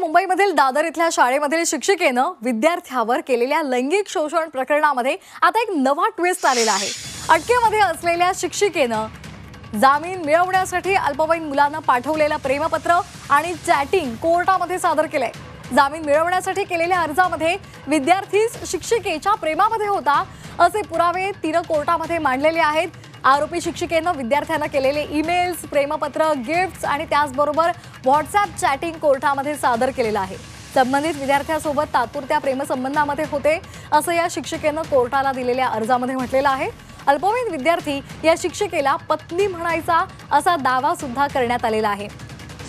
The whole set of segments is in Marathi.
मुंबईमधील दादर इथल्या शाळेमधील शिक्षिकेनं विद्यार्थ्यावर केलेल्या लैंगिक शोषण प्रकरणामध्ये आता एक नवा ट्विस्ट आलेला आहे। अटकेमध्ये असलेल्या शिक्षिकेनं जामीन मिळवण्यासाठी अल्पवयीन मुलांना पाठवलेलं प्रेमपत्र आणि चॅटिंग कोर्टामध्ये सादर केलंय। जामीन मिळवण्यासाठी केलेल्या अर्जामध्ये विद्यार्थी शिक्षिकेच्या प्रेमामध्ये होता असे पुरावे तिनं कोर्टामध्ये मांडलेले आहेत। आरोपी शिक्षिकेनं विद्यार्थ्यांना केलेले ईमेल्स, प्रेमपत्र, गिफ्ट्स आणि त्याचबरोबर व्हॉट्सअप चॅटिंग कोर्टामध्ये सादर केलेलं आहे। संबंधित विद्यार्थ्यासोबत तात्पुरत्या प्रेमसंबंधामध्ये होते असं या शिक्षिकेनं कोर्टाला दिलेल्या अर्जामध्ये म्हटलेलं आहे। अल्पवयीन विद्यार्थी या शिक्षिकेला पत्नी म्हणायचा असा दावा सुद्धा करण्यात आलेला आहे।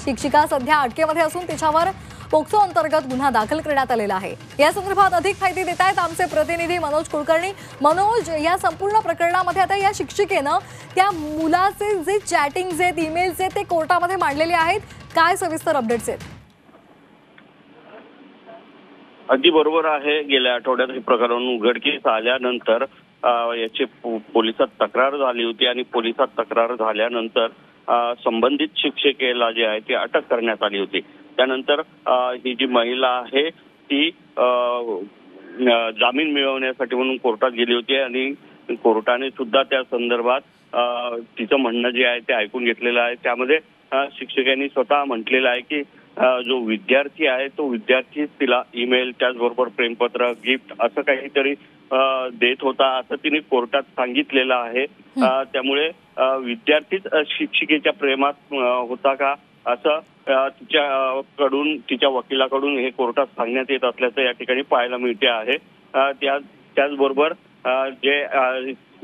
शिक्षिका सध्या अटकेमध्ये असून तिच्यावर पोक्सो अंतर्गत गुन्हा दाखल करण्यात आलेला आहे। या संदर्भात अधिक माहिती देत आहेत आमचे प्रतिनिधी मनोज कुलकर्णी। मनोज, या संपूर्ण प्रकरणामध्ये आता या शिक्षिकेनं त्या मुलाचे जे चॅटिंग्स आहेत, ईमेल्स आहेत ते कोर्टामध्ये मांडलेले आहेत, काय सविस्तर अपडेट्स आहेत? अगदी बरोबर आहे। गेल्या आठवड्यात हे प्रकरण उघडकीस आल्यानंतर याची पोलिसात तक्रार झाली होती आणि पोलिसात तक्रार झाल्यानंतर संबंधित शिक्षिकेला जे आहे ती अटक करण्यात आली होती। त्यानंतर ही जी महिला आहे ती जामीन मिळवण्यासाठी म्हणून कोर्टात गेली होती आणि कोर्टाने सुद्धा त्या संदर्भात तिचं म्हणणं जे आहे ते ऐकून घेतलेलं आहे। त्यामध्ये शिक्षकांनी स्वतः म्हटलेलं आहे की जो विद्यार्थी आहे तो विद्यार्थी तिला ईमेल, त्याचबरोबर प्रेमपत्र, गिफ्ट असं काहीतरी देत होता असं तिने कोर्टात सांगितलेलं आहे। त्यामुळे विद्यार्थीच शिक्षिकेच्या प्रेमात होता का असं तिच्या वकिलाकडून हे कोर्टात सांगण्यात येत असल्याचं या ठिकाणी पाहायला मिळते आहे। त्याचबरोबर जे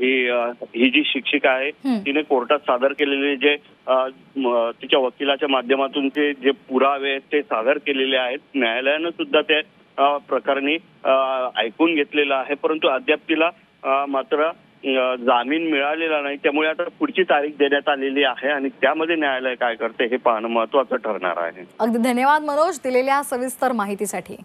ही जी शिक्षिका आहे तिने कोर्टात सादर केलेले जे तिच्या वकिलाच्या माध्यमातून जे पुरावे आहेत ते सादर केलेले आहेत। न्यायालयानं सुद्धा ते प्रकरणी ऐकून घेतलेलं आहे, परंतु अद्याप तिला मात्र जामीन मिळालेला नाही। त्यामुळे आता पुढची तारीख देण्यात आलेली आहे आणि त्यामध्ये न्यायालय काय करते हे पाहणं महत्त्वाचं ठरणार आहे। अगदी धन्यवाद मनोज दिलेल्या सविस्तर माहितीसाठी।